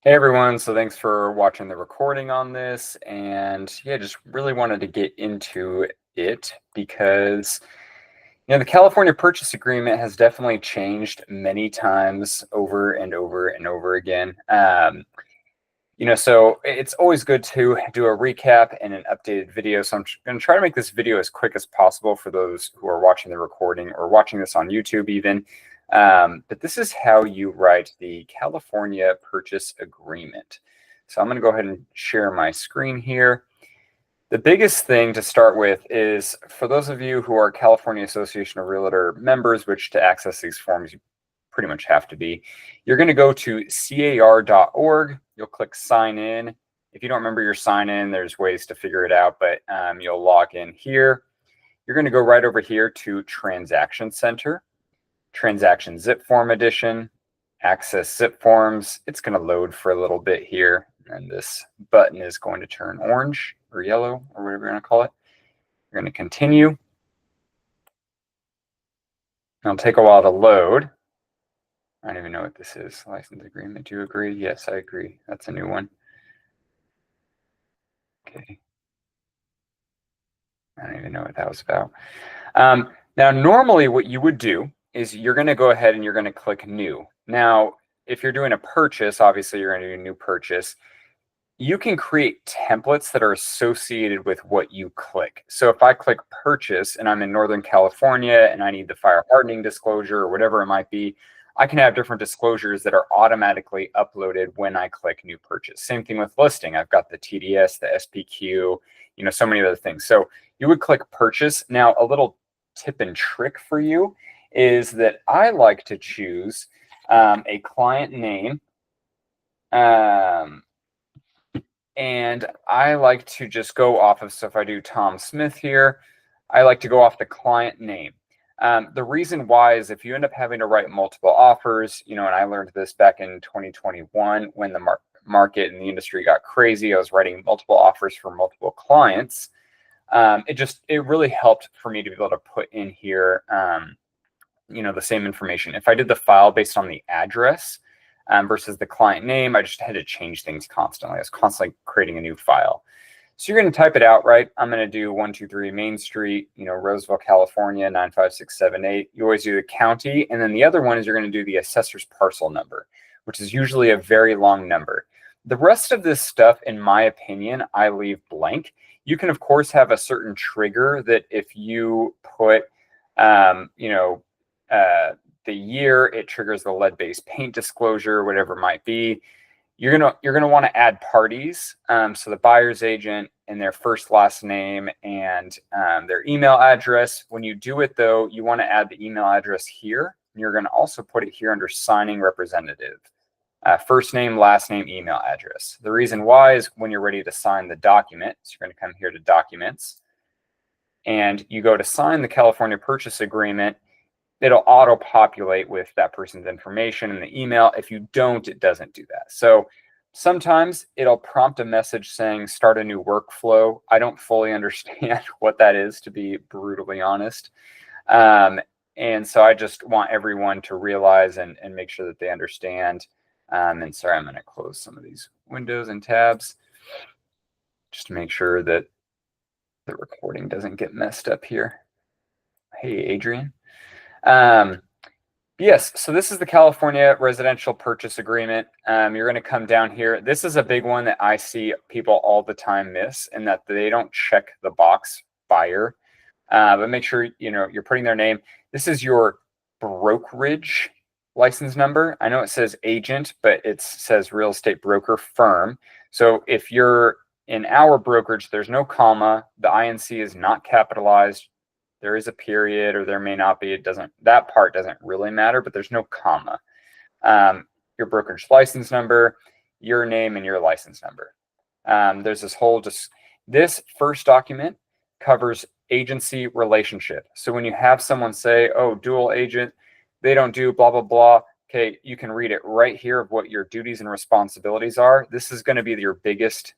Hey everyone, so thanks for watching the recording on this. And yeah, just really wanted to get into it because the California Purchase Agreement has definitely changed many times over and over and over again. So it's always good to do a recap and an updated video. So I'm going to try to make this video as quick as possible for those who are watching the recording or watching this on YouTube even. But this is how you write the California Purchase Agreement. So I'm going to go ahead and share my screen here. The biggest thing to start with is for those of you who are California Association of Realtor members, which to access these forms, you pretty much have to be, you're going to go to car.org. You'll click sign in. If you don't remember your sign in, there's ways to figure it out, but you'll log in here. You're going to go right over here to Transaction Center. Transaction Zip Form Edition, Access Zip Forms. It's going to load for a little bit here, and this button is going to turn orange or yellow or whatever you want to call it. You're going to continue. It'll take a while to load. I don't even know what this is. License agreement. Do you agree? Yes, I agree. That's a new one. Okay. I don't even know what that was about. Now, normally what you would do is you're going to go ahead and you're going to click new. Now, if you're doing a purchase, obviously you're going to do a new purchase. You can create templates that are associated with what you click. So if I click purchase and I'm in Northern California and I need the fire hardening disclosure or whatever it might be, I can have different disclosures that are automatically uploaded when I click new purchase. Same thing with listing. I've got the TDS, the SPQ, so many other things. So you would click purchase. Now, a little tip and trick for you is that I like to choose a client name. And I like to just go off of, so if I do Tom Smith here, I like to go off the client name. The reason why is if you end up having to write multiple offers, and I learned this back in 2021 when the market and the industry got crazy. I was writing multiple offers for multiple clients. It really helped for me to be able to put in here, the same information. If I did the file based on the address versus the client name, I just had to change things constantly. I was constantly creating a new file. So you're going to type it out, right? I'm going to do 123 Main Street, Roseville, California, 95678. You always do the county. And then the other one is you're going to do the assessor's parcel number, which is usually a very long number. The rest of this stuff, in my opinion, I leave blank. You can, of course, have a certain trigger that if you put, the year, it triggers the lead-based paint disclosure, whatever it might be. You're gonna want to add parties, so the buyer's agent and their first, last name, and their email address. When you do it, though, you want to add the email address here. And you're going to also put it here under signing representative. First name, last name, email address. The reason why is when you're ready to sign the document, so you're going to come here to documents, and you go to sign the California Purchase Agreement. It'll auto-populate with that person's information in the email. If you don't, it doesn't do that. So sometimes it'll prompt a message saying start a new workflow. I don't fully understand what that is, to be brutally honest. And so I just want everyone to realize and make sure that they understand. And sorry, I'm going to close some of these windows and tabs just to make sure that the recording doesn't get messed up here. Hey, Adrian. Yes, so this is the California Residential Purchase Agreement. You're going to come down here. This is a big one that I see people all the time miss, and that they don't check the box buyer. But make sure you're putting their name. This is your brokerage license number. I know it says agent, but it says real estate broker firm. So if you're in our brokerage, there's no comma. The INC is not capitalized. There is a period, or there may not be. That part doesn't really matter, but there's no comma. Your brokerage license number, your name, and your license number. There's this first document covers agency relationship. So when you have someone say, oh, dual agent, they don't do blah, blah, blah. Okay, you can read it right here of what your duties and responsibilities are. This is going to be your biggest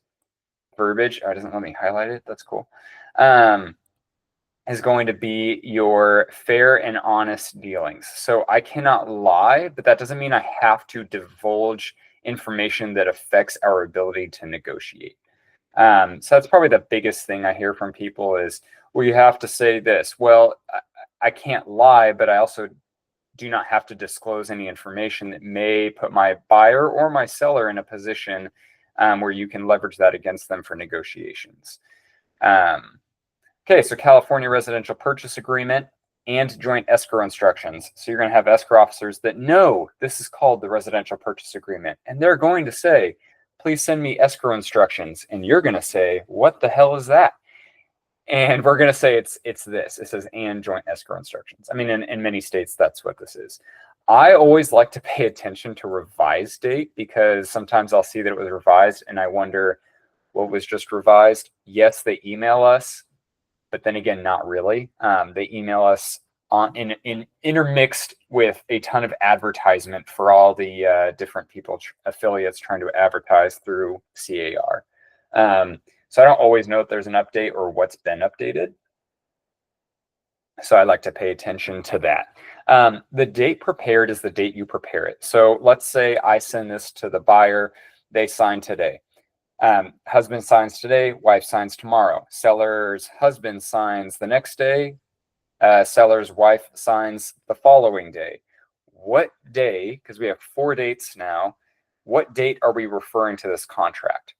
verbiage. Oh, it doesn't let me highlight it. That's cool. Is going to be your fair and honest dealings. So I cannot lie, but that doesn't mean I have to divulge information that affects our ability to negotiate. So that's probably the biggest thing I hear from people is, well, you have to say this. Well, I can't lie, but I also do not have to disclose any information that may put my buyer or my seller in a position where you can leverage that against them for negotiations. Okay, so California residential purchase agreement and joint escrow instructions. So you're going to have escrow officers that know this is called the residential purchase agreement, and they're going to say, please send me escrow instructions. And you're going to say, what the hell is that? And we're going to say it's this. It says and joint escrow instructions. I mean, in many states, that's what this is. I always like to pay attention to revised date because sometimes I'll see that it was revised and I wonder what was just revised. Yes, they email us, but then again, not really. They email us intermixed with a ton of advertisement for all the different people, affiliates trying to advertise through CAR. So I don't always know if there's an update or what's been updated. So I like to pay attention to that. The date prepared is the date you prepare it. So let's say I send this to the buyer, they sign today. Husband signs today, wife signs tomorrow. Seller's husband signs the next day. Seller's wife signs the following day. What day, because we have 4 dates now, what date are we referring to this contract?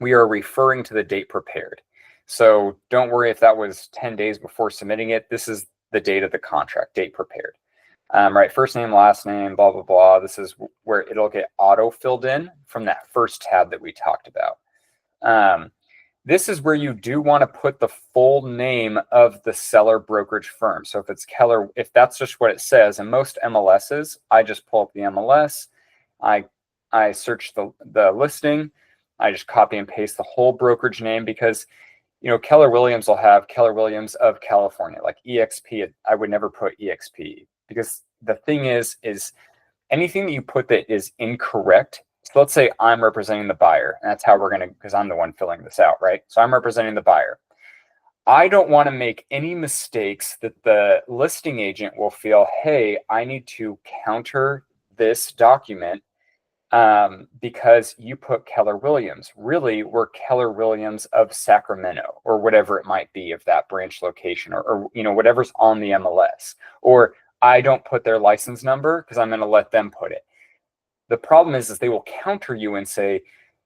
We are referring to the date prepared. So don't worry if that was 10 days before submitting it. This is the date of the contract, date prepared. Right, first name, last name, blah, blah, blah. This is where it'll get auto filled in from that first tab that we talked about. This is where you do want to put the full name of the seller brokerage firm. So if it's Keller, if that's just what it says, and most MLSs, I just pull up the MLS, I search the listing, I just copy and paste the whole brokerage name because, you know, Keller Williams will have Keller Williams of California, like EXP. I would never put EXP because the thing is anything that you put that is incorrect. So let's say I'm representing the buyer, and that's how we're going to, because I'm the one filling this out, right? So I'm representing the buyer. I don't want to make any mistakes that the listing agent will feel, hey, I need to counter this document because you put Keller Williams. Really, we're Keller Williams of Sacramento or whatever it might be of that branch location or you know, whatever's on the MLS. Or I don't put their license number because I'm going to let them put it. The problem is they will counter you and say,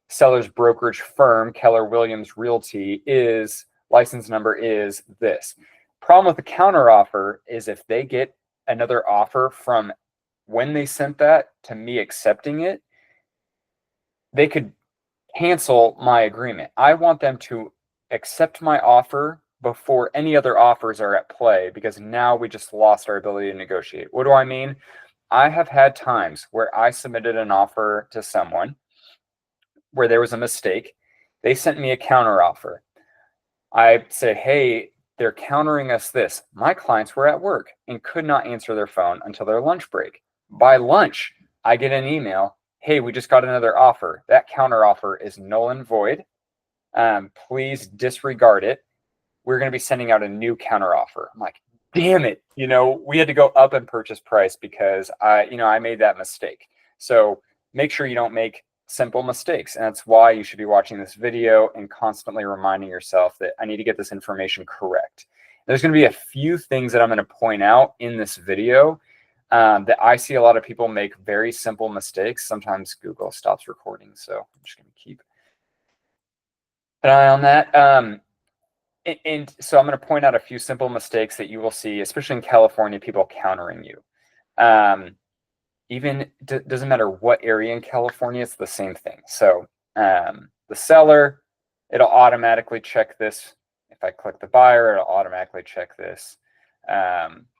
seller's brokerage firm, Keller Williams Realty, is license number is this. Problem with the counter offer is if they get another offer from when they sent that to me accepting it, they could cancel my agreement. I want them to accept my offer before any other offers are at play because now we just lost our ability to negotiate. What do I mean? I have had times where I submitted an offer to someone where there was a mistake. They sent me a counter offer. I said, hey, they're countering us this. My clients were at work and could not answer their phone until their lunch break. By lunch, I get an email. Hey, we just got another offer. That counter offer is null and void. Please disregard it. We're going to be sending out a new counter offer. I'm like, damn it. You know, we had to go up in purchase price because I made that mistake. So make sure you don't make simple mistakes. And that's why you should be watching this video and constantly reminding yourself that I need to get this information correct. There's going to be a few things that I'm going to point out in this video that I see a lot of people make very simple mistakes. Sometimes Google stops recording, so I'm just going to keep an eye on that. And so I'm going to point out a few simple mistakes that you will see, especially in California, people countering you. Even doesn't matter what area in California, it's the same thing. So the seller, it'll automatically check this. If I click the buyer, it'll automatically check this.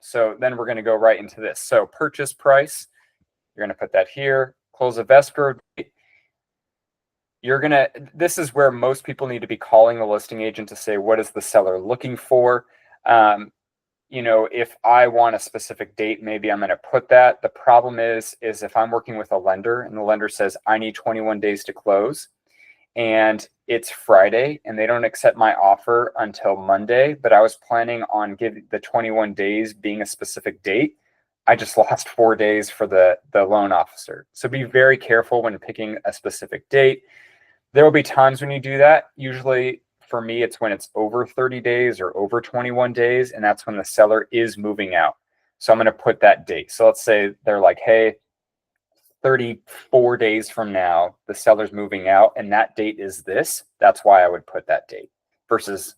So then we're going to go right into this. So purchase price, you're going to put that here. Close of escrow date. This is where most people need to be calling the listing agent to say, what is the seller looking for? You know, if I want a specific date, maybe I'm going to put that. The problem is if I'm working with a lender and the lender says, I need 21 days to close and it's Friday and they don't accept my offer until Monday, but I was planning on giving the 21 days being a specific date, I just lost 4 days for the loan officer. So be very careful when picking a specific date. There will be times when you do that. Usually for me, it's when it's over 30 days or over 21 days, and that's when the seller is moving out. So I'm going to put that date. So let's say they're like, hey, 34 days from now, the seller's moving out, and that date is this. That's why I would put that date versus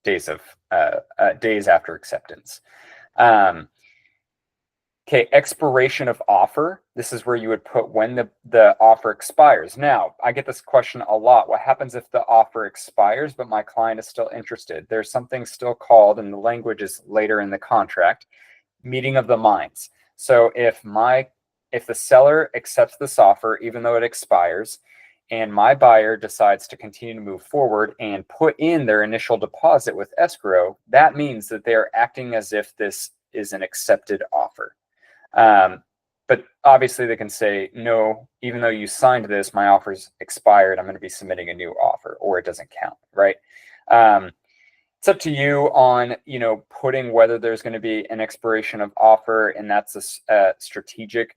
days after acceptance. Okay, expiration of offer. This is where you would put when the offer expires. Now, I get this question a lot. What happens if the offer expires, but my client is still interested? There's something still called, and the language is later in the contract, meeting of the minds. So if the seller accepts this offer, even though it expires, and my buyer decides to continue to move forward and put in their initial deposit with escrow, that means that they are acting as if this is an accepted offer. But obviously they can say, no, even though you signed this, my offer's expired, I'm going to be submitting a new offer, or it doesn't count, right? It's up to you on, putting whether there's going to be an expiration of offer, and that's a strategic,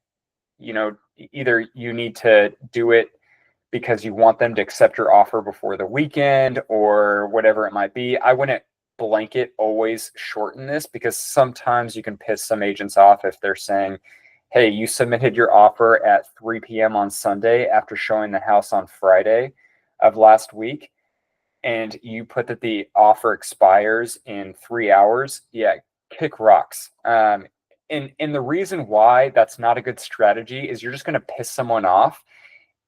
either you need to do it because you want them to accept your offer before the weekend or whatever it might be. I wouldn't blanket always shorten this, because sometimes you can piss some agents off if they're saying, hey, you submitted your offer at 3 p.m. on Sunday after showing the house on Friday of last week, and you put that the offer expires in 3 hours. Yeah, kick rocks. And the reason why that's not a good strategy is you're just going to piss someone off,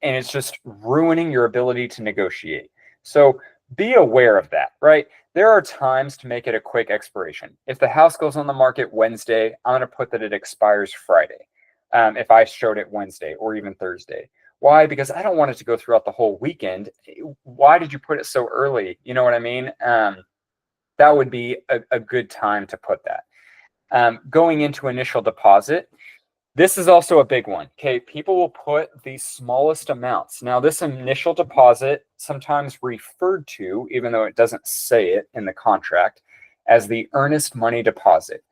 and it's just ruining your ability to negotiate. So be aware of that, right? There are times to make it a quick expiration. If the house goes on the market Wednesday, I'm going to put that it expires Friday. If I showed it Wednesday or even Thursday. Why? Because I don't want it to go throughout the whole weekend. Why did you put it so early? You know what I mean? That would be a good time to put that. Going into initial deposit, this is also a big one. Okay, people will put the smallest amounts. Now, this initial deposit, sometimes referred to, even though it doesn't say it in the contract, as the earnest money deposit.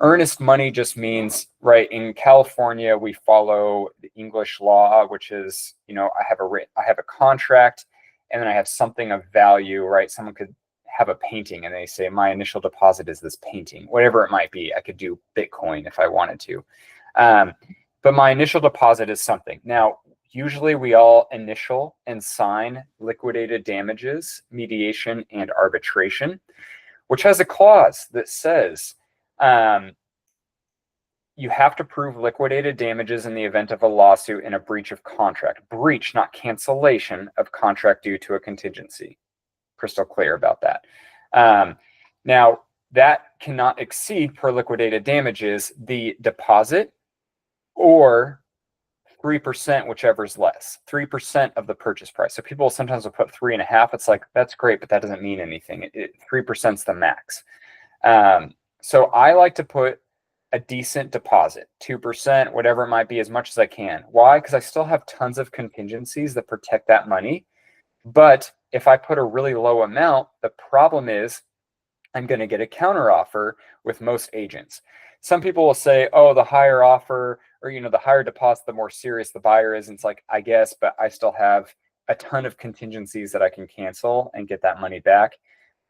Earnest money just means, right, in California, we follow the English law, which is, I have a contract, and then I have something of value, right? Someone could have a painting and they say, my initial deposit is this painting, whatever it might be. I could do Bitcoin if I wanted to. But my initial deposit is something. Now, usually we all initial and sign liquidated damages, mediation, and arbitration, which has a clause that says you have to prove liquidated damages in the event of a lawsuit in a breach of contract. Breach, not cancellation of contract due to a contingency. Crystal clear about that. Now, that cannot exceed, per liquidated damages, the deposit or 3%, whichever is less, 3% of the purchase price. So people sometimes will put 3.5. It's like, that's great, but that doesn't mean anything. 3% is the max. So I like to put a decent deposit, 2%, whatever it might be, as much as I can. Why? Because I still have tons of contingencies that protect that money. But if I put a really low amount, the problem is I'm going to get a counter offer with most agents. Some people will say, oh, the higher offer, or, the higher deposit, the more serious the buyer is. And it's like, I guess, but I still have a ton of contingencies that I can cancel and get that money back.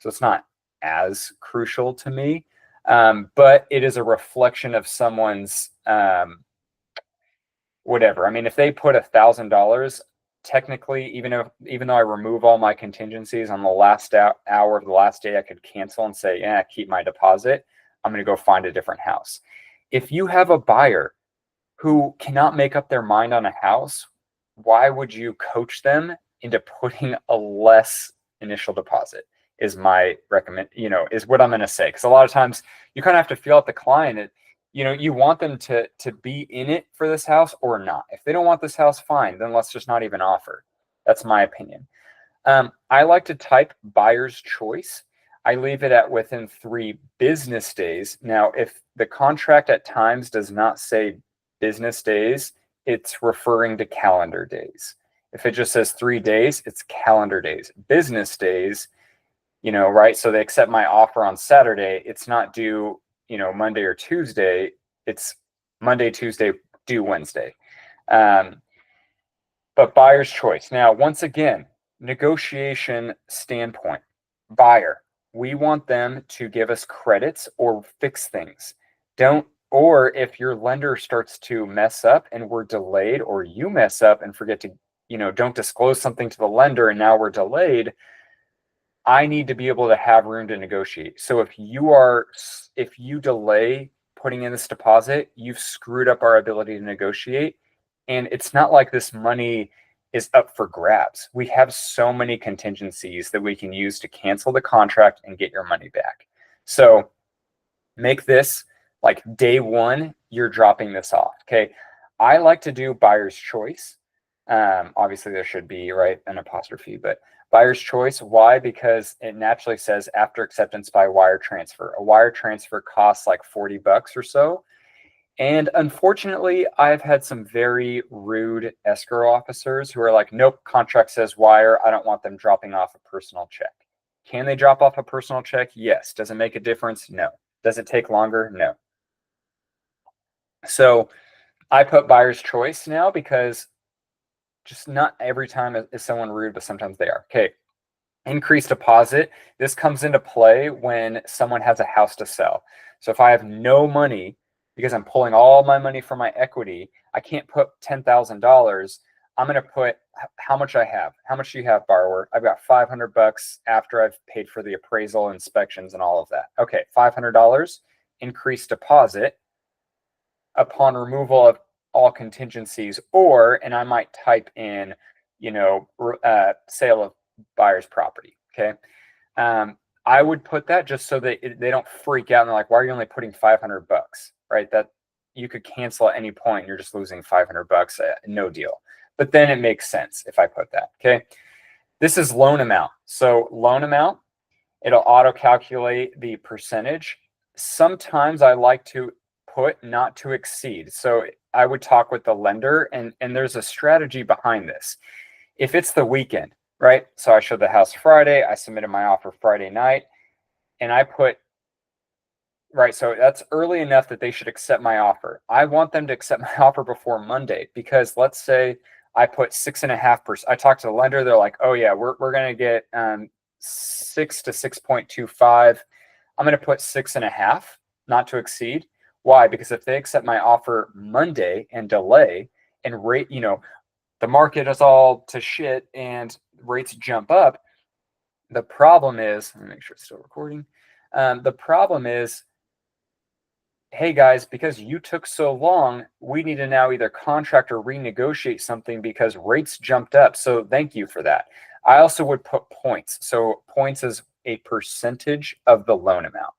So it's not as crucial to me. But it is a reflection of someone's whatever. I mean, if they put $1,000, technically, even though I remove all my contingencies on the last hour of the last day, I could cancel and say, yeah, keep my deposit. I'm going to go find a different house. If you have a buyer who cannot make up their mind on a house, why would you coach them into putting a less initial deposit? Is my is what I'm going to say. Because a lot of times you kind of have to feel out the client. You want them to be in it for this house or not. If they don't want this house, fine, then let's just not even offer. That's my opinion. I like to type buyer's choice. I leave it at within 3 business days. Now, if the contract at times does not say business days, it's referring to calendar days. If it just says 3 days, it's calendar days. Business days, right? So they accept my offer on Saturday. It's not due, Monday or Tuesday. It's Monday, Tuesday, due Wednesday. But buyer's choice. Now, once again, negotiation standpoint, buyer, we want them to give us credits or fix things. Or if your lender starts to mess up and we're delayed, or you mess up and forget to, don't disclose something to the lender and now we're delayed, I need to be able to have room to negotiate. So if you delay putting in this deposit, you've screwed up our ability to negotiate. And it's not like this money is up for grabs. We have so many contingencies that we can use to cancel the contract and get your money back. So make this like day one, you're dropping this off. Okay. I like to do buyer's choice. Obviously there should be, right, an apostrophe, but buyer's choice. Why? Because it naturally says after acceptance by wire transfer. A wire transfer costs like $40 or so. And unfortunately, I've had some very rude escrow officers who are like, nope, contract says wire. I don't want them dropping off a personal check. Can they drop off a personal check? Yes. Does it make a difference? No. Does it take longer? No. So I put buyer's choice now because just not every time is someone rude, but sometimes they are. Okay. Increased deposit. This comes into play when someone has a house to sell. So if I have no money, because I'm pulling all my money from my equity, I can't put $10,000. I'm going to put how much I have. How much do you have, borrower? I've got $500 after I've paid for the appraisal, inspections, and all of that. Okay, $500, increased deposit upon removal of all contingencies, and I might type in, sale of buyer's property. Okay. I would put that just so that they don't freak out and they're like, why are you only putting $500? Right? That you could cancel at any point and you're just losing $500. No deal. But then it makes sense if I put that. Okay. This is loan amount. So loan amount, it'll auto calculate the percentage. Sometimes I like to put not to exceed. So I would talk with the lender, and there's a strategy behind this. If it's the weekend, right? So I showed the house Friday, I submitted my offer Friday night, and I put, right, so that's early enough that they should accept my offer. I want them to accept my offer before Monday, because let's say I put 6.5%. I talked to the lender, they're like, oh yeah, we're going to get 6 to 6.25. I'm going to put 6.5, not to exceed. Why? Because if they accept my offer Monday and delay and rate, the market is all to shit and rates jump up, the problem is, let me make sure it's still recording. The problem is, hey guys, because you took so long, we need to now either contract or renegotiate something because rates jumped up. So thank you for that. I also would put points. So points is a percentage of the loan amount.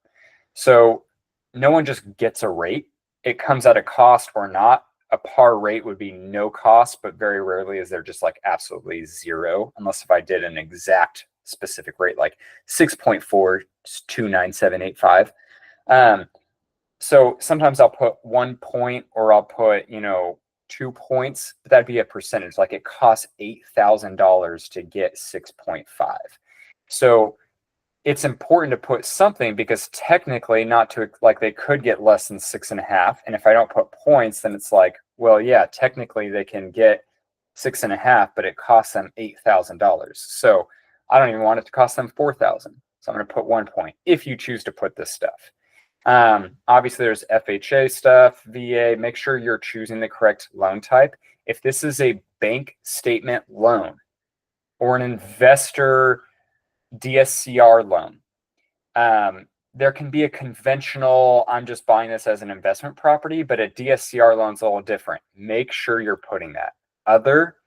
So no one just gets a rate. It comes at a cost or not. A par rate would be no cost, but very rarely is there just like absolutely zero, unless if I did an exact specific rate, like 6.429785. So sometimes I'll put 1 point or I'll put, 2 points, but that'd be a percentage. Like it costs $8,000 to get 6.5. So it's important to put something, because technically they could get less than 6.5. And if I don't put points, then it's like, well, yeah, technically they can get 6.5, but it costs them $8,000. So I don't even want it to cost them $4,000. So I'm going to put 1 point if you choose to put this stuff. Obviously there's FHA stuff, VA, make sure you're choosing the correct loan type. If this is a bank statement loan or an investor DSCR loan, there can be a conventional, I'm just buying this as an investment property, but a DSCR loan is a little different. Make sure you're putting that. Other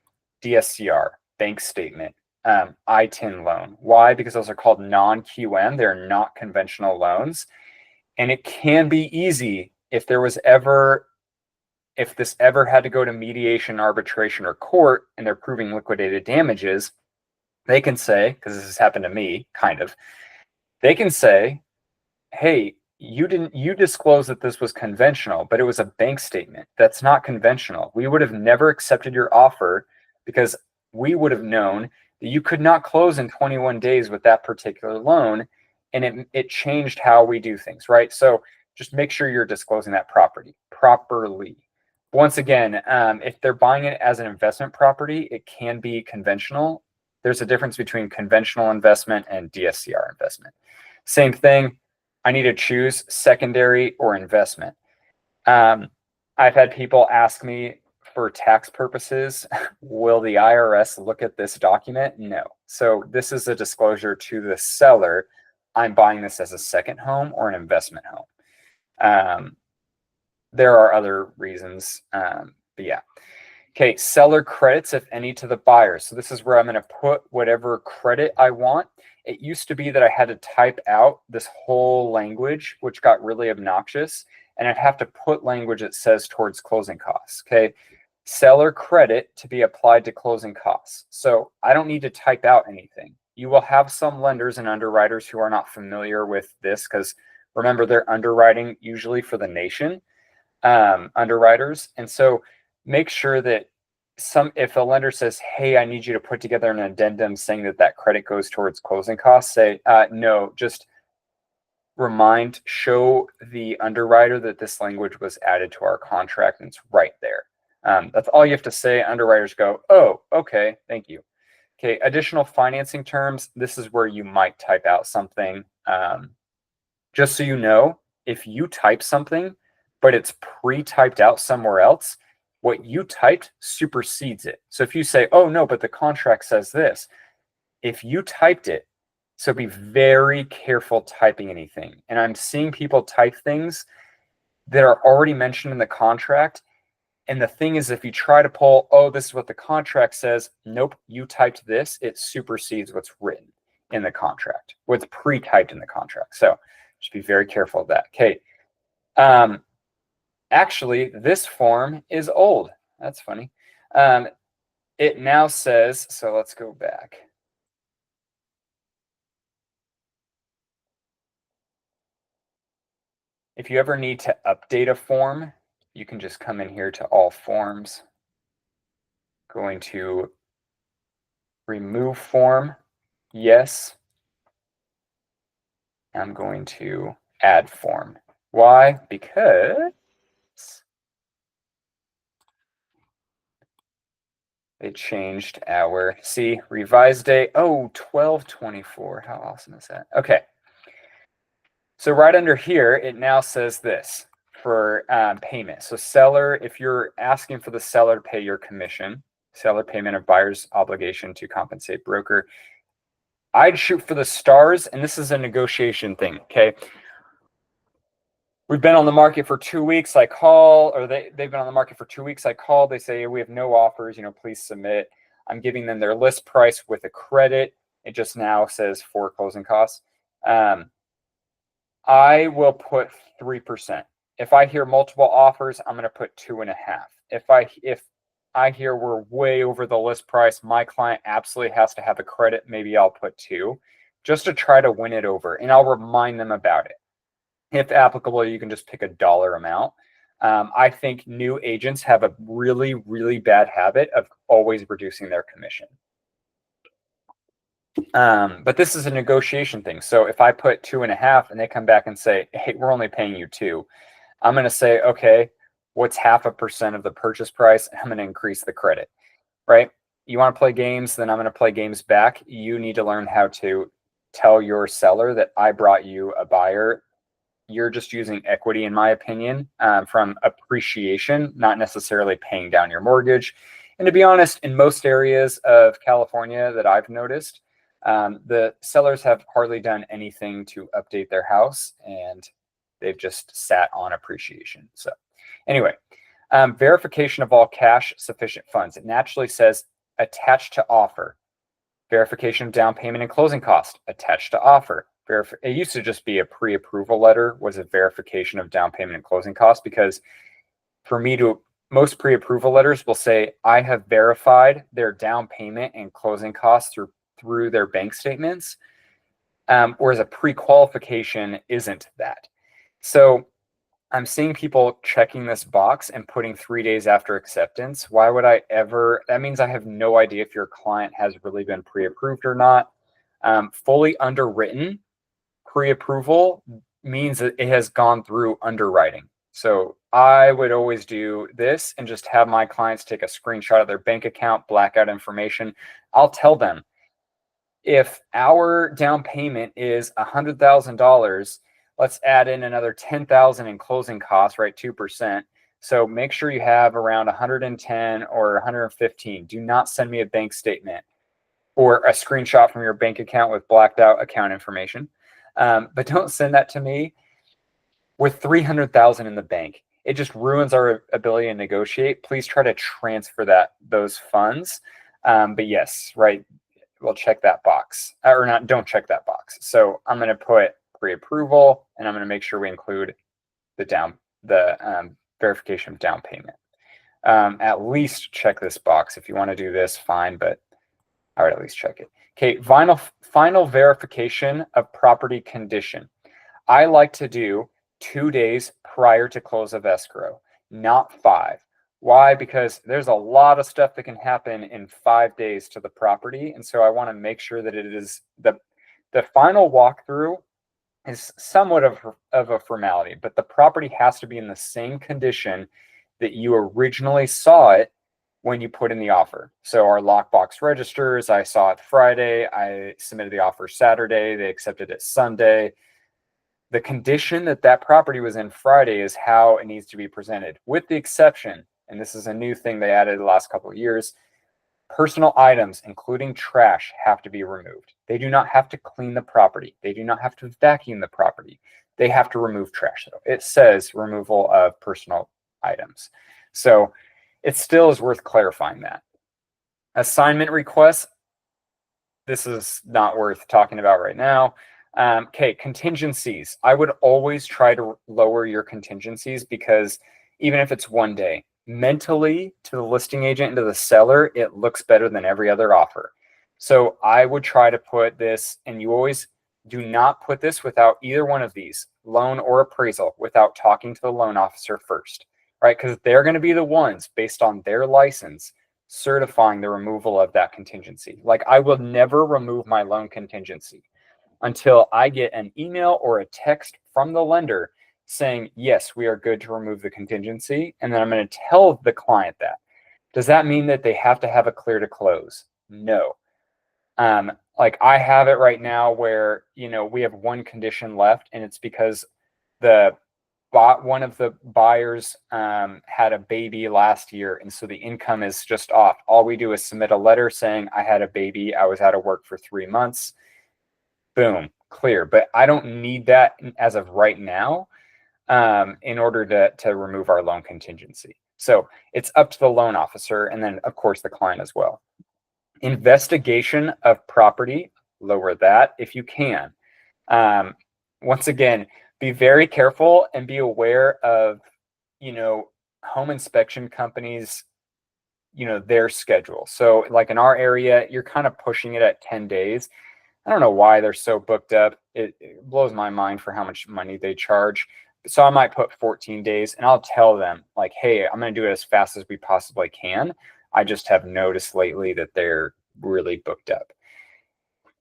DSCR, bank statement, ITIN loan. Why? Because those are called non-QM. They're not conventional loans. And it can be easy if this ever had to go to mediation, arbitration, or court, and they're proving liquidated damages, they can say, because this has happened to me, kind of, they can say, hey, you disclosed that this was conventional, but it was a bank statement. That's not conventional. We would have never accepted your offer because we would have known that you could not close in 21 days with that particular loan. And it changed how we do things, right? So just make sure you're disclosing that properly. Once again, if they're buying it as an investment property, it can be conventional. There's a difference between conventional investment and DSCR investment. Same thing. I need to choose secondary or investment. I've had people ask me for tax purposes, will the IRS look at this document? No. So this is a disclosure to the seller. I'm buying this as a second home or an investment home. There are other reasons, but yeah. Okay, seller credits, if any, to the buyer. So this is where I'm going to put whatever credit I want. It used to be that I had to type out this whole language, which got really obnoxious, and I'd have to put language that says towards closing costs. Okay, seller credit to be applied to closing costs. So I don't need to type out anything. You will have some lenders and underwriters who are not familiar with this because remember, they're underwriting usually for the nation, underwriters. And so make sure that if a lender says, hey, I need you to put together an addendum saying that credit goes towards closing costs, say, no, just show the underwriter that this language was added to our contract and it's right there. That's all you have to say. Underwriters go, oh, okay, thank you. Okay, additional financing terms. This is where you might type out something. Just so you know, if you type something, but it's pre-typed out somewhere else, what you typed supersedes it. So if you say, oh no, but the contract says this, if you typed it, so be very careful typing anything. And I'm seeing people type things that are already mentioned in the contract. And the thing is, if you try to pull, oh, this is what the contract says, nope, you typed this, it supersedes what's written in the contract, what's pre-typed in the contract. So just be very careful of that. Okay. Actually, this form is old. That's funny. It now says, so let's go back. If you ever need to update a form, you can just come in here to all forms. Going to remove form. Yes. I'm going to add form. Why? Because it changed our, see, revised date. Oh, 12/24. How awesome is that? Okay. So right under here, it now says this for payment. So seller, if you're asking for the seller to pay your commission, seller payment of buyer's obligation to compensate broker, I'd shoot for the stars, and this is a negotiation thing, okay? We've been on the market for 2 weeks. I call, or they've been on the market for 2 weeks. I call, they say, we have no offers, please submit. I'm giving them their list price with a credit. It just now says for closing costs. I will put 3%. If I hear multiple offers, I'm going to put 2.5. If I hear we're way over the list price, my client absolutely has to have a credit, maybe I'll put 2, just to try to win it over. And I'll remind them about it. If applicable, you can just pick a dollar amount. I think new agents have a really, really bad habit of always reducing their commission. But this is a negotiation thing. So if I put 2.5 and they come back and say, hey, we're only paying you 2, I'm going to say, okay, what's 0.5% of the purchase price? I'm going to increase the credit, right? You want to play games, then I'm going to play games back. You need to learn how to tell your seller that I brought you a buyer. You're just using equity, in my opinion, from appreciation, not necessarily paying down your mortgage. And to be honest, in most areas of California that I've noticed, the sellers have hardly done anything to update their house, and they've just sat on appreciation. So anyway, verification of all cash sufficient funds. It naturally says attached to offer. Verification of down payment and closing cost attached to offer. It used to just be a pre-approval letter was a verification of down payment and closing costs, because for me to most pre-approval letters will say I have verified their down payment and closing costs through their bank statements, whereas a pre-qualification isn't that. So I'm seeing people checking this box and putting 3 days after acceptance. Why would I ever? That means I have no idea if your client has really been pre-approved or not. Fully underwritten pre-approval means that it has gone through underwriting. So I would always do this and just have my clients take a screenshot of their bank account, black out information. I'll tell them, if our down payment is $100,000, let's add in another 10,000 in closing costs, right? 2%. So make sure you have around 110 or 115. Do not send me a bank statement or a screenshot from your bank account with blacked out account information. But don't send that to me with 300,000 in the bank. It just ruins our ability to negotiate. Please try to transfer those funds. But yes, right. We'll check that box, or not, don't check that box. So I'm going to put pre-approval, and I'm going to make sure we include the verification of down payment. At least check this box. If you want to do this, fine, but I would at least check it. Okay, final verification of property condition. I like to do 2 days prior to close of escrow, not 5. Why? Because there's a lot of stuff that can happen in 5 days to the property. And so I want to make sure that it is the final walkthrough is somewhat of a formality, but the property has to be in the same condition that you originally saw it when you put in the offer. So our lockbox registers, I saw it Friday, I submitted the offer Saturday, they accepted it Sunday. The condition that property was in Friday is how it needs to be presented, with the exception, and this is a new thing they added the last couple of years, personal items, including trash, have to be removed. They do not have to clean the property. They do not have to vacuum the property. They have to remove trash, though. It says removal of personal items. So it still is worth clarifying that. Assignment requests, this is not worth talking about right now. Okay, contingencies. I would always try to lower your contingencies, because even if it's 1 day, mentally to the listing agent and to the seller, it looks better than every other offer. So I would try to put this, and you always do not put this without either one of these, loan or appraisal, without talking to the loan officer first, right? Because they're going to be the ones, based on their license, certifying the removal of that contingency. Like, I will never remove my loan contingency until I get an email or a text from the lender saying, yes, we are good to remove the contingency. And then I'm going to tell the client that. Does that mean that they have to have a clear to close? No. Like, I have it right now where, we have one condition left, and it's because one of the buyers had a baby last year, and so the income is just off. All we do is submit a letter saying, I had a baby, I was out of work for 3 months. Boom, clear. But I don't need that as of right now in order to remove our loan contingency. So it's up to the loan officer, and then, of course, the client as well. Investigation of property, lower that if you can. Once again, be very careful and be aware of, home inspection companies, their schedule. So like in our area, you're kind of pushing it at 10 days. I don't know why they're so booked up. It blows my mind for how much money they charge. So I might put 14 days, and I'll tell them, like, hey, I'm going to do it as fast as we possibly can. I just have noticed lately that they're really booked up.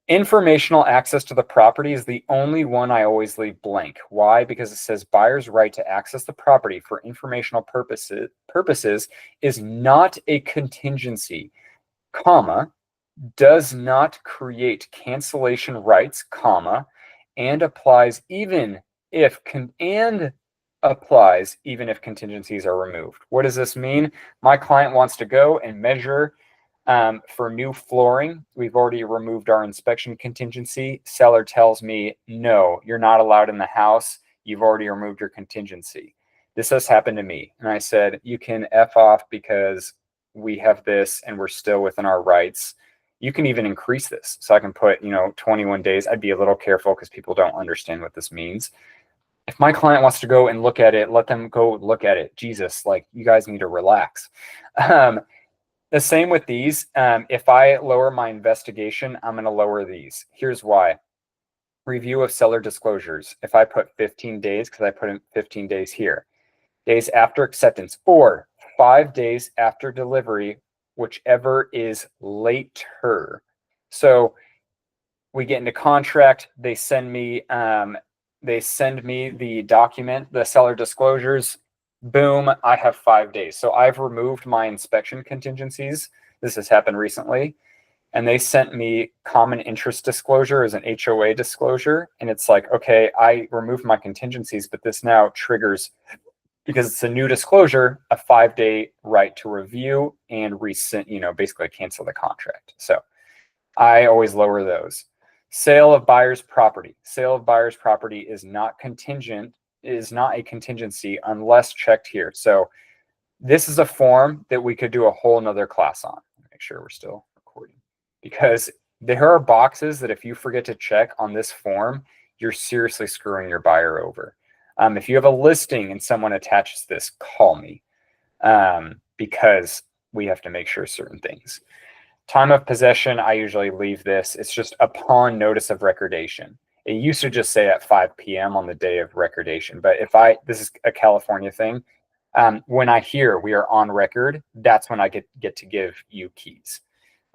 Informational access to the property is the only one I always leave blank. Why? Because it says buyer's right to access the property for informational purposes is not a contingency, comma, does not create cancellation rights, comma, and applies even if contingencies are removed. What does this mean? My client wants to go and measure for new flooring. We've already removed our inspection contingency. Seller tells me, no, you're not allowed in the house. You've already removed your contingency. This has happened to me. And I said, you can F off, because we have this and we're still within our rights. You can even increase this. So I can put, 21 days. I'd be a little careful because people don't understand what this means. If my client wants to go and look at it, let them go look at it. Jesus, like, you guys need to relax. The same with these. If I lower my investigation, I'm going to lower these. Here's why. Review of seller disclosures. If I put 15 days, because I put in 15 days here, days after acceptance, or 5 days after delivery, whichever is later. So we get into contract, they send me the document, the seller disclosures. boom, I have 5 days. So I've removed my inspection contingencies. This has happened recently. And they sent me common interest disclosure as an HOA disclosure. And it's like, okay, I removed my contingencies, but this now triggers, because it's a new disclosure, a 5-day right to review and rescind, basically cancel the contract. So I always lower those. Sale of buyer's property. Sale of buyer's property is not contingent, is not a contingency unless checked here. So this is a form that we could do a whole nother class on. Make sure we're still recording, because there are boxes that if you forget to check on this form, you're seriously screwing your buyer over. If you have a listing and someone attaches this, call me, because we have to make sure certain things. Time of possession, I usually leave this. It's just upon notice of recordation. It used to just say at 5 p.m. on the day of recordation, but this is a California thing. When I hear we are on record, that's when I get to give you keys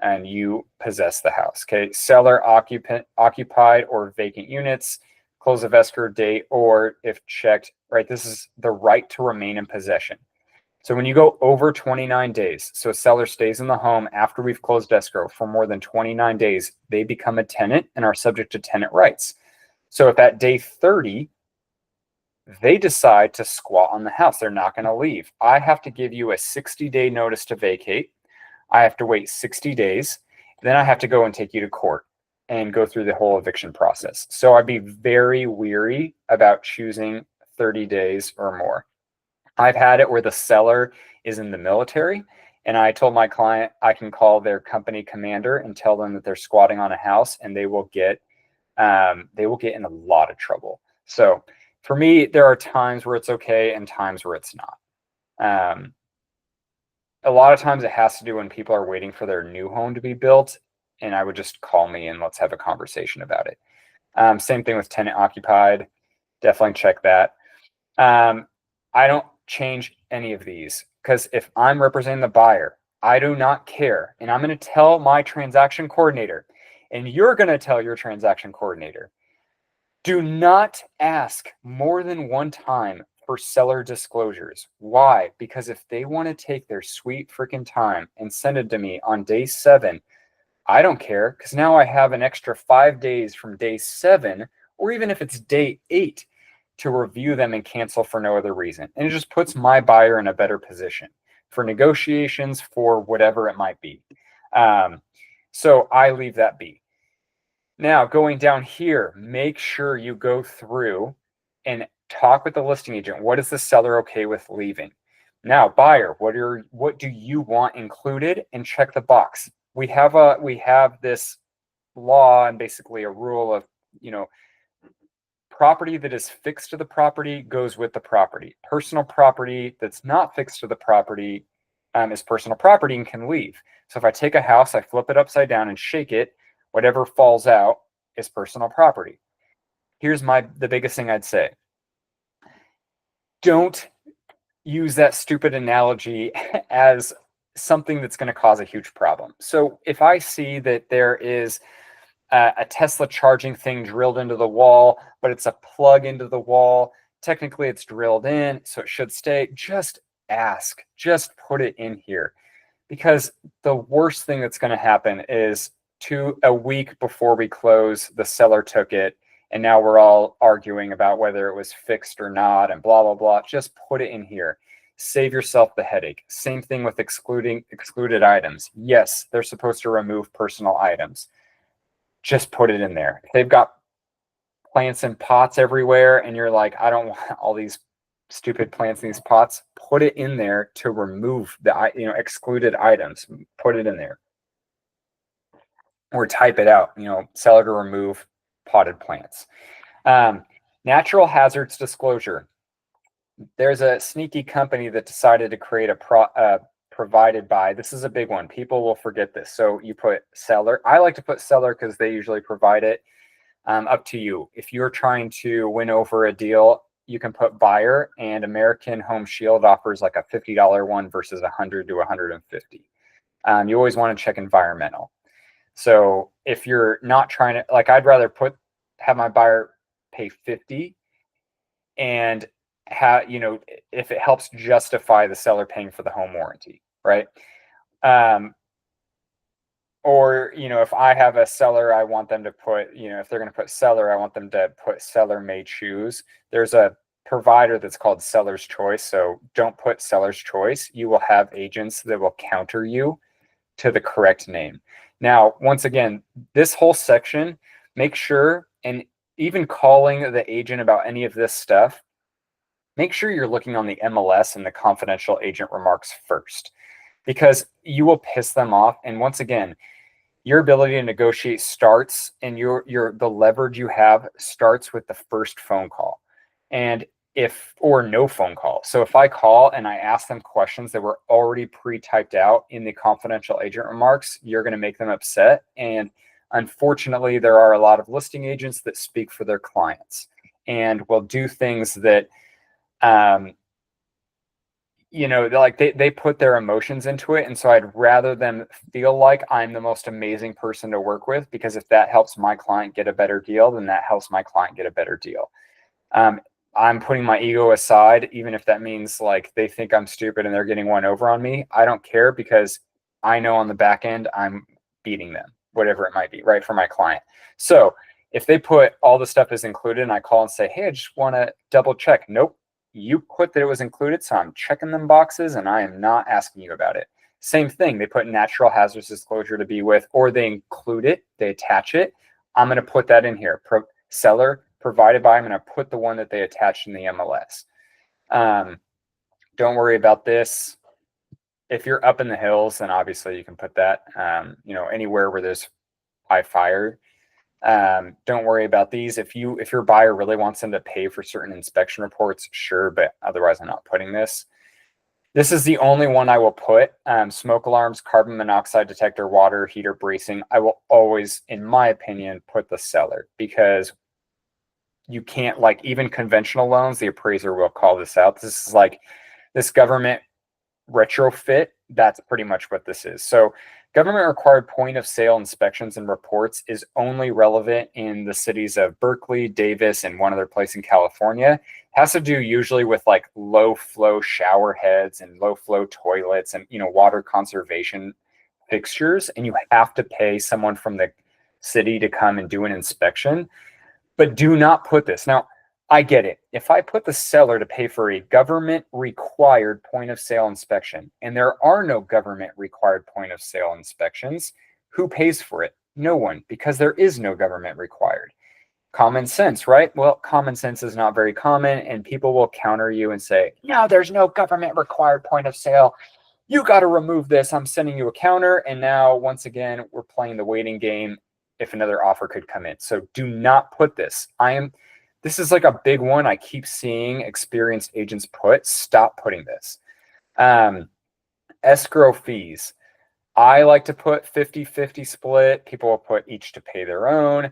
and you possess the house. Okay. Seller occupied or vacant units, close of escrow date, or if checked, right? This is the right to remain in possession. So when you go over 29 days, so a seller stays in the home after we've closed escrow for more than 29 days, they become a tenant and are subject to tenant rights. So if at day 30, they decide to squat on the house, they're not going to leave, I have to give you a 60-day notice to vacate. I have to wait 60 days. Then I have to go and take you to court and go through the whole eviction process. So I'd be very weary about choosing 30 days or more. I've had it where the seller is in the military, and I told my client I can call their company commander and tell them that they're squatting on a house, and they will get in a lot of trouble. So for me, there are times where it's okay and times where it's not. A lot of times it has to do when people are waiting for their new home to be built, and I would just call me and let's have a conversation about it. Same thing with tenant occupied. Definitely check that. I don't change any of these, because if I'm representing the buyer, I do not care. And I'm going to tell my transaction coordinator, and you're going to tell your transaction coordinator, do not ask more than one time for seller disclosures. Why? Because if they want to take their sweet freaking time and send it to me on day 7, I don't care, because now I have an extra 5 days from day 7, or even if it's day 8, to review them and cancel for no other reason. And it just puts my buyer in a better position for negotiations, for whatever it might be. So I leave that be. Now, going down here, make sure you go through and talk with the listing agent. What is the seller okay with leaving? Now, buyer, what do you want included? And check the box. We have this law and basically a rule of, property that is fixed to the property goes with the property. Personal property that's not fixed to the property is personal property and can leave. So if I take a house, I flip it upside down and shake it, whatever falls out is personal property. Here's the biggest thing I'd say. Don't use that stupid analogy as something that's going to cause a huge problem. So if I see that there is a Tesla charging thing drilled into the wall, but it's a plug into the wall, technically it's drilled in, so it should stay, just ask, just put it in here. Because the worst thing that's going to happen is a week before we close, the seller took it, and now we're all arguing about whether it was fixed or not and blah, blah, blah. Just put it in here. Save yourself the headache. Same thing with excluded items. Yes, they're supposed to remove personal items. Just put it in there. If they've got plants and pots everywhere and you're like, I don't want all these stupid plants in these pots, put it in there to remove the excluded items. Put it in there. Or type it out, seller to remove potted plants. Natural hazards disclosure. There's a sneaky company that decided to create a provided by. This is a big one. People will forget this. So you put seller. I like to put seller because they usually provide it. Up to you. If you're trying to win over a deal, you can put buyer, and American Home Shield offers like a $50 one versus $100 to $150. You always want to check environmental. So if you're not trying to, I'd rather have my buyer pay $50 and if it helps justify the seller paying for the home warranty, right? Or, if I have a seller, I want them to put, if they're going to put seller, I want them to put seller may choose. There's a provider that's called Seller's Choice. So don't put Seller's Choice. You will have agents that will counter you to the correct name. Now, once again, this whole section, make sure, and even calling the agent about any of this stuff, make sure you're looking on the MLS and the confidential agent remarks first, because you will piss them off. And once again, your ability to negotiate starts, and the leverage you have starts with the first phone call, or no phone call. So if I call and I ask them questions that were already pre-typed out in the confidential agent remarks, you're going to make them upset. And unfortunately, there are a lot of listing agents that speak for their clients and will do things that they put their emotions into it. And so I'd rather them feel like I'm the most amazing person to work with, because if that helps my client get a better deal, then that helps my client get a better deal. I'm putting my ego aside, even if that means like they think I'm stupid and they're getting one over on me. I don't care, because I know on the back end I'm beating them, whatever it might be, right, for my client. So if they put all the stuff is included and I call and say, hey, I just want to double check. Nope. You put that it was included, so I'm checking them boxes and I am not asking you about it. Same thing, they put natural hazardous disclosure to be with, or they include it, they attach it. I'm going to put that in here. Seller provided by, I'm going to put the one that they attached in the MLS. Don't worry about this. If you're up in the hills, then obviously you can put that, anywhere where there's high fire. Don't worry about these. If your buyer really wants them to pay for certain inspection reports, sure, but otherwise I'm not putting this. This is the only one I will put. Smoke alarms, carbon monoxide detector, water heater, bracing. I will always, in my opinion, put the seller, because you can't, like, even conventional loans, the appraiser will call this out. This is like this government retrofit. That's pretty much what this is. So government required point of sale inspections and reports is only relevant in the cities of Berkeley, Davis, and one other place in California. It has to do usually with like low flow shower heads and low flow toilets and, water conservation fixtures. And you have to pay someone from the city to come and do an inspection, but do not put this. Now, I get it. If I put the seller to pay for a government required point of sale inspection, and there are no government required point of sale inspections, who pays for it? No one, because there is no government required. Common sense, right? Well, common sense is not very common, and people will counter you and say, no, there's no government required point of sale. You got to remove this. I'm sending you a counter. And now, once again, we're playing the waiting game if another offer could come in. So do not put this. This is like a big one I keep seeing experienced agents put. Stop putting this. Escrow fees. I like to put 50-50 split. People will put each to pay their own.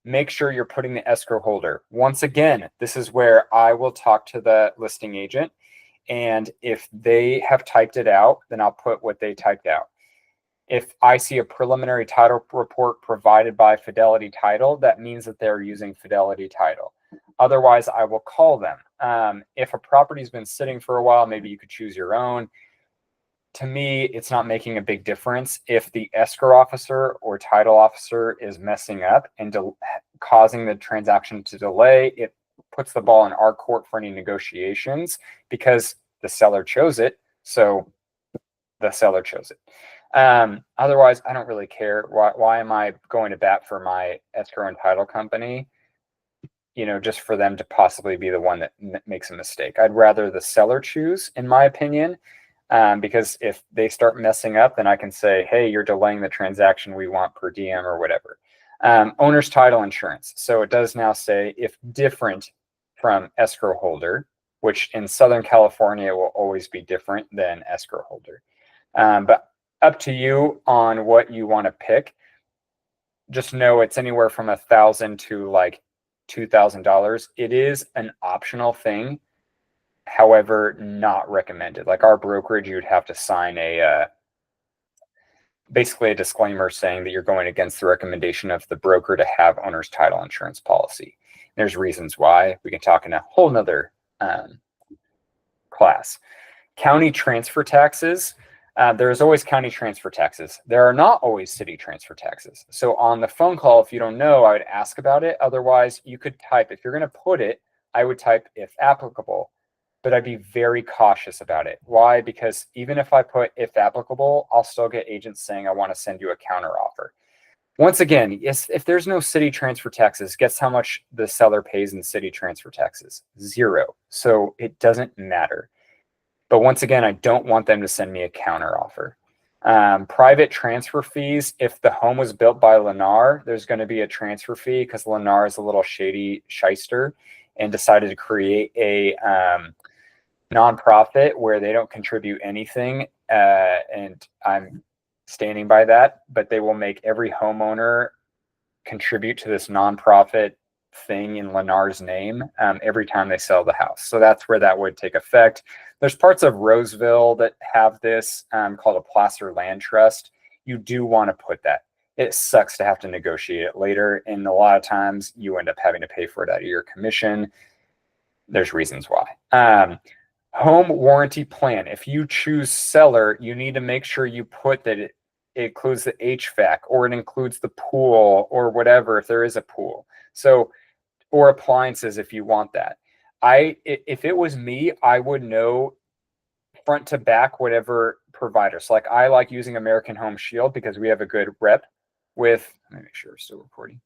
Make sure you're putting the escrow holder. Once again, this is where I will talk to the listing agent. And if they have typed it out, then I'll put what they typed out. If I see a preliminary title report provided by Fidelity Title, that means that they're using Fidelity Title. Otherwise, I will call them. If a property's been sitting for a while, maybe you could choose your own. To me, it's not making a big difference. If the escrow officer or title officer is messing up and causing the transaction to delay, it puts the ball in our court for any negotiations, because the seller chose it. So the seller chose it. Otherwise, I don't really care. Why am I going to bat for my escrow and title company? Just for them to possibly be the one that makes a mistake. I'd rather the seller choose, in my opinion, because if they start messing up, then I can say, hey, you're delaying the transaction, we want per diem or whatever. Owner's title insurance. So it does now say, if different from escrow holder, which in Southern California will always be different than escrow holder. But up to you on what you want to pick. Just know it's anywhere from $1,000 to like $2,000. It is an optional thing, however, not recommended. Like our brokerage, you'd have to sign basically a disclaimer saying that you're going against the recommendation of the broker to have owner's title insurance policy. There's reasons why. We can talk in a whole nother class. County transfer taxes. There's always county transfer taxes. There are not always city transfer taxes. So on the phone call, if you don't know, I would ask about it. Otherwise, you could type, if you're going to put it, I would type if applicable, but I'd be very cautious about it. Why? Because even if I put if applicable, I'll still get agents saying, I want to send you a counter offer. Once again, if there's no city transfer taxes, guess how much the seller pays in city transfer taxes? 0. So it doesn't matter. But once again, I don't want them to send me a counter offer. Private transfer fees. If the home was built by Lennar, there's going to be a transfer fee because Lennar is a little shady shyster and decided to create a nonprofit where they don't contribute anything. And I'm standing by that, but they will make every homeowner contribute to this nonprofit thing in Lennar's name every time they sell the house. So that's where that would take effect. There's parts of Roseville that have this called a placer land trust. You do want to put that. It sucks to have to negotiate it later. And a lot of times you end up having to pay for it out of your commission. There's reasons why. Home warranty plan. If you choose seller, you need to make sure you put that it includes the HVAC or it includes the pool or whatever, if there is a pool. So, or appliances if you want that. If it was me, I would know front to back whatever provider. So like I like using American Home Shield because we have a good rep with, let me make sure we're still recording.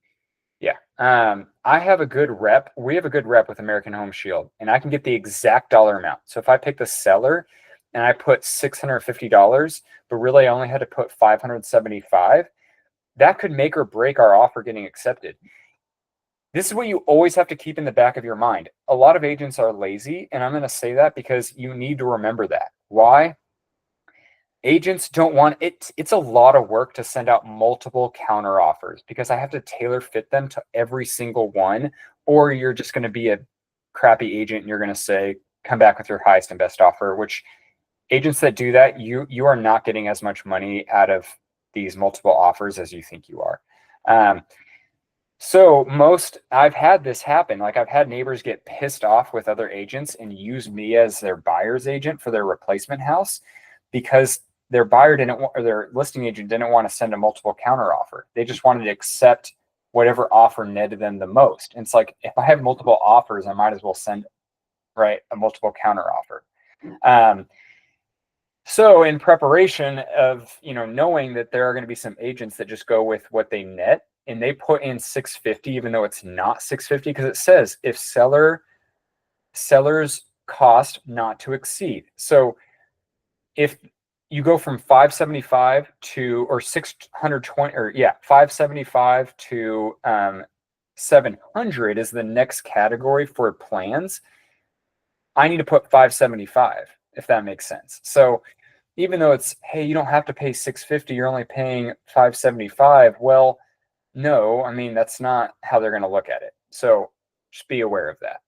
Yeah. I have a good rep. We have a good rep with American Home Shield and I can get the exact dollar amount. So if I pick the seller and I put $650, but really I only had to put $575, that could make or break our offer getting accepted. This is what you always have to keep in the back of your mind. A lot of agents are lazy, and I'm going to say that because you need to remember that. Why? Agents don't want it. It's a lot of work to send out multiple counter offers because I have to tailor fit them to every single one, or you're just going to be a crappy agent and you're going to say, come back with your highest and best offer, which agents that do that, you are not getting as much money out of these multiple offers as you think you are. So I've had this happen. Like I've had neighbors get pissed off with other agents and use me as their buyer's agent for their replacement house because their buyer didn't want, or their listing agent didn't want to send a multiple counter offer. They just wanted to accept whatever offer netted them the most. And it's like, if I have multiple offers, I might as well send, right, a multiple counter offer. So in preparation of, knowing that there are going to be some agents that just go with what they net and they put in 650, even though it's not 650, because it says if seller's cost not to exceed. So if you go from 575 to, or 620, or 575 to 700 is the next category for plans. I need to put 575, if that makes sense. So even though it's, hey, you don't have to pay 650, you're only paying 575. Well, no, I mean, that's not how they're going to look at it. So just be aware of that.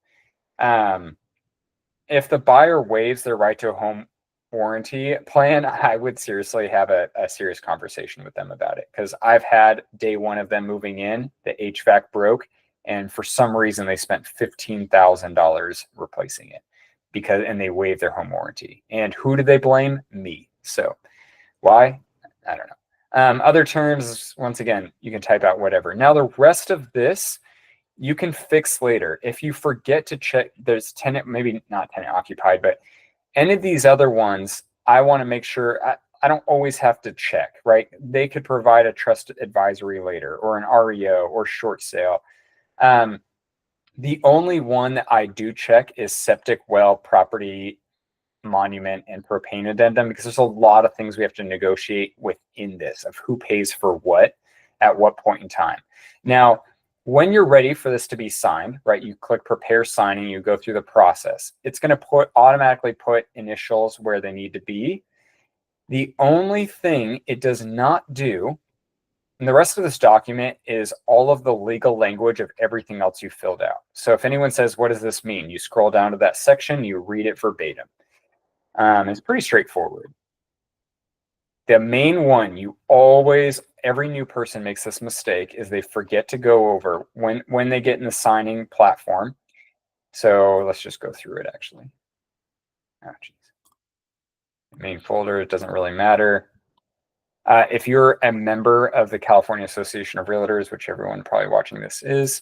If the buyer waives their right to a home warranty plan, I would seriously have a serious conversation with them about it. Because I've had day one of them moving in, the HVAC broke, and for some reason they spent $15,000 replacing it and they waived their home warranty. And who did they blame? Me. So why? I don't know. Other terms, once again, you can type out whatever. Now the rest of this you can fix later. If you forget to check, there's tenant, maybe not tenant occupied, but any of these other ones, I want to make sure I don't always have to check, right? They could provide a trust advisory later or an REO or short sale. The only one that I do check is septic well, property monument, and propane addendum, because there's a lot of things we have to negotiate within this of who pays for what at what point in time. Now, when you're ready for this to be signed, right, you click prepare signing, you go through the process. It's going to automatically put initials where they need to be. The only thing it does not do, and the rest of this document is all of the legal language of everything else you filled out. So if anyone says, what does this mean? You scroll down to that section, you read it verbatim. It's pretty straightforward. The main one, every new person makes this mistake, is they forget to go over when they get in the signing platform. So let's just go through it actually. Oh, geez. Main folder, it doesn't really matter. If you're a member of the California Association of Realtors, which everyone probably watching this is,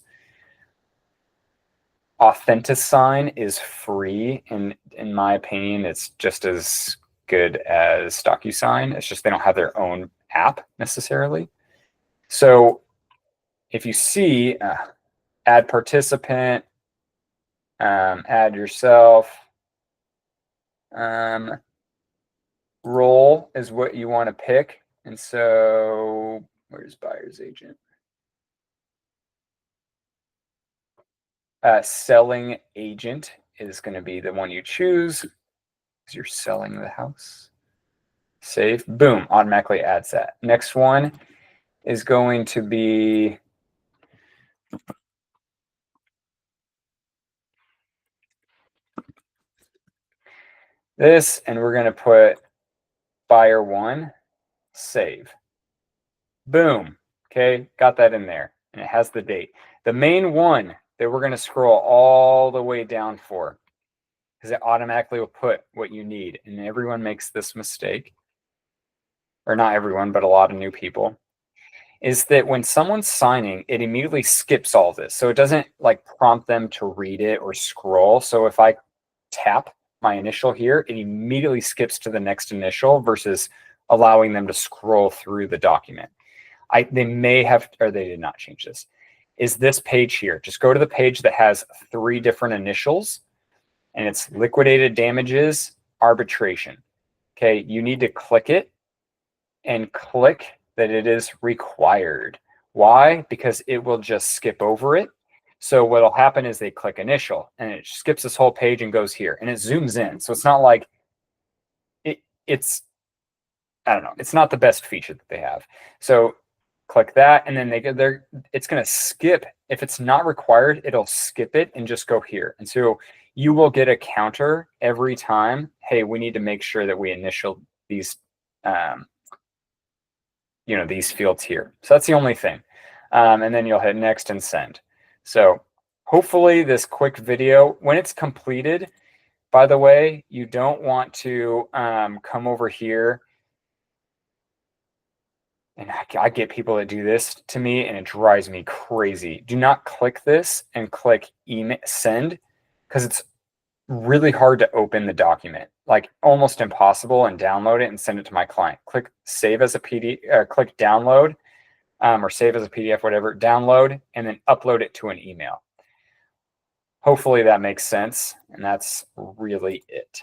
AuthentiSign is free. And in my opinion, it's just as good as DocuSign. It's just they don't have their own app necessarily. So if you see add participant, add yourself, role is what you want to pick. And so where's buyer's agent? Selling agent is going to be the one you choose because you're selling the house. Save. Boom. Automatically adds that. Next one is going to be this, and we're going to put buyer one. Save. Boom. Okay, got that in there, and it has the date. The main one that we're going to scroll all the way down for, because it automatically will put what you need, and everyone makes this mistake, or not everyone, but a lot of new people, is that when someone's signing, it immediately skips all this. So it doesn't like prompt them to read it or scroll. So if I tap my initial here, it immediately skips to the next initial versus allowing them to scroll through the document. They may have, or they did not change this, is this page here. Just go to the page that has 3 different initials, and it's liquidated damages, arbitration. Okay, you need to click it and click that it is required. Why? Because it will just skip over it. So what'll happen is they click initial, and it skips this whole page and goes here, and it zooms in. So it's not like it's, I don't know, it's not the best feature that they have. So click that, and then it's going to skip. If it's not required, it'll skip it and just go here. And so you will get a counter every time. Hey, we need to make sure that we initial these, these fields here. So that's the only thing. And then you'll hit next and send. So hopefully this quick video, when it's completed, by the way, you don't want to come over here. And I get people that do this to me, and it drives me crazy. Do not click this and click email send, because it's really hard to open the document, like almost impossible, and download it and send it to my client. Click save as a PDF, click download, or save as a PDF, whatever, download, and then upload it to an email. Hopefully that makes sense, and that's really it.